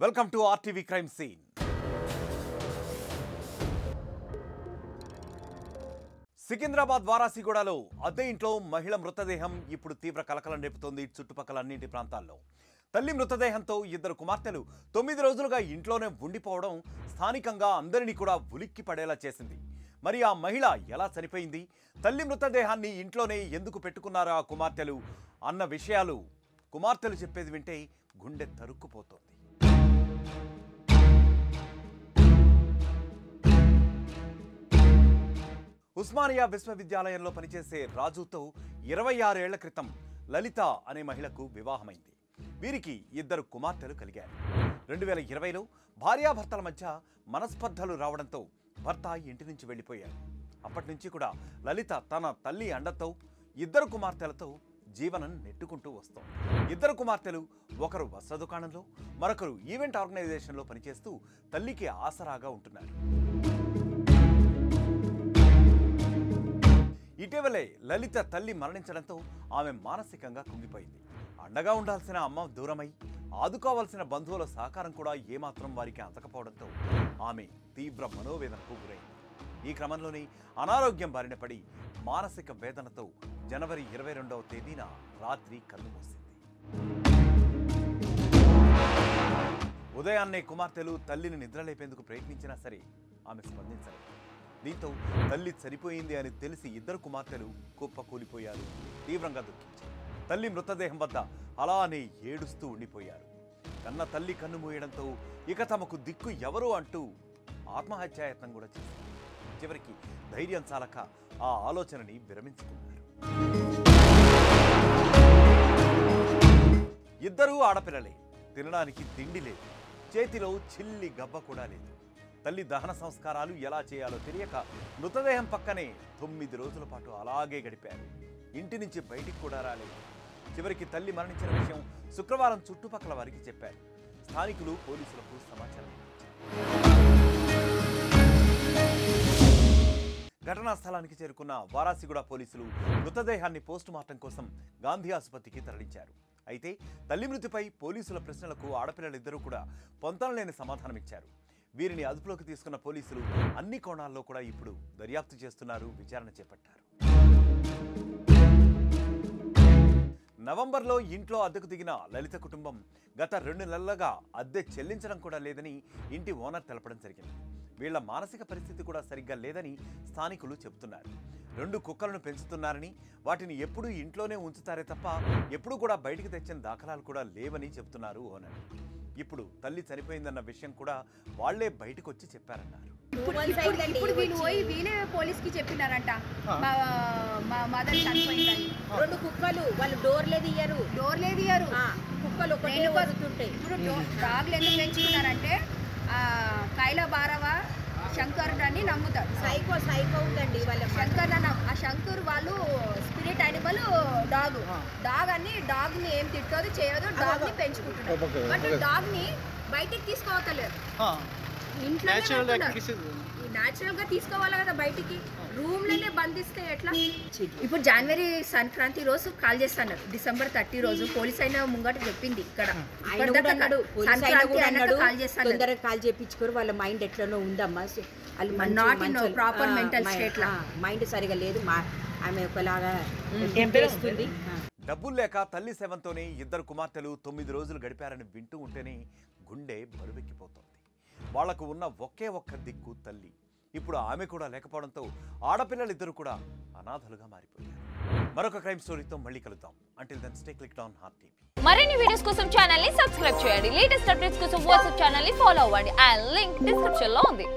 Welcome to RTV crime scene. Secunderabad వారాసిగూడలో అద్దె ఇంట్లో మహిళ మృతదేహం ఇప్పుడు తీవ్ర కలకలం రేపుతోంది. చుట్టుపక్కల అన్నింటి ప్రాంతాల్లో తల్లి మృతదేహంతో ఇద్దరు కుమార్తెలు 9 రోజులుగా ఇంట్లోనే ఉండిపోవడం స్థానికంగా అందరినీ కూడా ఉలిక్కి పడేలా చేసింది. మరి ఆ మహిళ ఎలా చనిపోయింది, తల్లి మృతదేహాన్ని ఇంట్లోనే ఎందుకు పెట్టుకున్నారా ఆ కుమార్తెలు అన్న విషయాలు కుమార్తెలు చెప్పేది వింటే గుండె తరుక్కుపోతోంది. ఉస్మానియా విశ్వవిద్యాలయంలో పనిచేసే రాజుతో 26 ఏళ్ల క్రితం లలిత అనే మహిళకు వివాహమైంది. వీరికి ఇద్దరు కుమార్తెలు కలిగారు. 2020లో భార్యాభర్తల మధ్య మనస్పర్ధలు రావడంతో భర్త ఇంటి నుంచి వెళ్ళిపోయారు. అప్పటి నుంచి కూడా లలిత తన తల్లి అండతో ఇద్దరు కుమార్తెలతో జీవనం నెట్టుకుంటూ వస్తోంది. ఇద్దరు కుమార్తెలు ఒకరు వస్త్ర దుకాణంలో, మరొకరు ఈవెంట్ ఆర్గనైజేషన్లో పనిచేస్తూ తల్లికి ఆసరాగా ఉంటున్నారు. ఇటీవలే లలిత తల్లి మరణించడంతో ఆమె మానసికంగా కుంగిపోయింది. అండగా ఉండాల్సిన అమ్మ దూరమై ఆదుకోవాల్సిన బంధువుల సహకారం కూడా ఏమాత్రం వారికి అందకపోవడంతో ఆమె తీవ్ర మనోవేదనకు గురైంది. ఈ క్రమంలోనే అనారోగ్యం బారిన పడి మానసిక వేదనతో జనవరి 22వ తేదీన రాత్రి కన్నుమూసింది. ఉదయాన్నే కుమార్తెలు తల్లిని నిద్రలేపేందుకు ప్రయత్నించినా సరే ఆమె స్పందించలేదు. దీంతో తల్లి చనిపోయింది అని తెలిసి ఇద్దరు కుమార్తెలు కుప్పకూలిపోయారు. తీవ్రంగా దుఃఖించారు. తల్లి మృతదేహం వద్ద అలానే ఏడుస్తూ ఉండిపోయారు. కన్న తల్లి కన్ను మూయడంతో ఇక తమకు దిక్కు ఎవరు అంటూ ఆత్మహత్యాయత్నం కూడా చేశారు. చివరికి ధైర్యం చాలక ఆ ఆలోచనని విరమించుకున్నారు. ఇద్దరూ ఆడపిల్లలే. తినడానికి తిండి లేదు, చేతిలో చిల్లి గవ్వ కూడా లేదు. తల్లి దహన సంస్కారాలు ఎలా చేయాలో తెలియక మృతదేహం పక్కనే 9 రోజుల పాటు అలాగే గడిపారు. ఇంటి నుంచి బయటికి కూడా రాలేదు. చివరికి తల్లి మరణించిన విషయం శుక్రవారం చుట్టుపక్కల వారికి చెప్పారు. స్థానికులు పోలీసులకు సమాచారం ఇచ్చారు. ఘటనా స్థలానికి చేరుకున్న వారాసిగూడ పోలీసులు మృతదేహాన్ని పోస్టుమార్టం కోసం గాంధీ ఆసుపత్రికి తరలించారు. అయితే తల్లి మృతిపై పోలీసుల ప్రశ్నలకు ఆడపిల్లలిద్దరూ కూడా పొంతనలేని సమాధానమిచ్చారు. వీరిని అదుపులోకి తీసుకున్న పోలీసులు అన్ని కోణాల్లో కూడా ఇప్పుడు దర్యాప్తు చేస్తున్నారు, విచారణ చేపట్టారు. నవంబర్లో ఇంట్లో అద్దెకు దిగిన లలిత కుటుంబం గత 2 నెలలుగా అద్దె చెల్లించడం కూడా లేదని ఇంటి ఓనర్ తెలపడం జరిగింది. వీళ్ల మానసిక పరిస్థితి కూడా సరిగ్గా లేదని స్థానికులు చెబుతున్నారు. 2 కుక్కలను పెంచుతున్నారని, వాటిని ఎప్పుడూ ఇంట్లోనే ఉంచుతారే తప్ప ఎప్పుడూ కూడా బయటికి తెచ్చిన దాఖలాలు కూడా లేవని చెబుతున్నారు ఓనర్. ఇప్పుడు తల్లి చనిపోయిందన్న విషయం కూడా వాళ్లే బయటకు వచ్చి చెప్పారన్నారు. ఇప్పుడు వీళ్ళే పోలీస్కి చెప్పినారంట మా మదర్ చనిపోయిందని. 2 కుక్కలు వాళ్ళు డోర్లే తీయరు కుక్కలు వస్తుంటాయి. ఇప్పుడు డాగ్లు ఎందుకు పెంచుకున్నారంటే కైలా బారవ శంకర్ అని నమ్ముతారు. సైకో ఉందండి వాళ్ళ శంకర్ ఆ శంకర్ వాళ్ళు స్పిరిట్ యానిమల్ డాగ్ అని డాగ్ని ఏం తిట్టదు చేయదు, డాగ్ని పెంచుకుంటున్నారు. బట్ డాగ్ని బయటికి తీసుకోవట్లేదు. ఇంట్లో న్యాచురల్ గా తీసుకోవాలి కదా, బయటికి రూమ్ లోనే బంధిస్తే ఎట్లా? ఇప్పుడు జనవరి సంక్రాంతి రోజు కాల్ చేస్తాను, డిసెంబర్ 30 రోజు పోలీస్ అయినా ముంగట చెప్పింది. ఇక్కడ తొందరగా కాల్ చేయించుకోరు. వాళ్ళ మైండ్ ఎట్లనో ఉందమ్మా, ప్రాపర్ మెంటల్ స్టేట్ లా మైండ్ సరిగా లేదు. ఆమె ఒకలాగా డబ్బులు లేక తల్లి సేవంతోనే ఇద్దరు కుమార్తెలు 9 రోజులు గడిపారని వింటూ ఉంటేనే గుండె బరువెక్కిపోతోంది. వాళ్లకు ఉన్న ఒకే ఒక్క దిక్కు తల్లి. ఇప్పుడు ఆమె కూడా లేకపోవడంతో ఆడపిల్లలిద్దరూ కూడా అనాథలుగా మారిపోయారు. మరొక క్రైమ్ స్టోరీతో మళ్ళీ కలుద్దాం. Until then stay clicked on RTV. మరిన్ని వీడియోస్ కోసం ఛానల్ ని సబ్స్క్రైబ్ చేయండి. లేటెస్ట్ అప్డేట్స్ కోసం వాట్సాప్ ఛానల్ ని ఫాలో అవ్వండి. ఆ లింక్ డిస్క్రిప్షన్ లో ఉంది.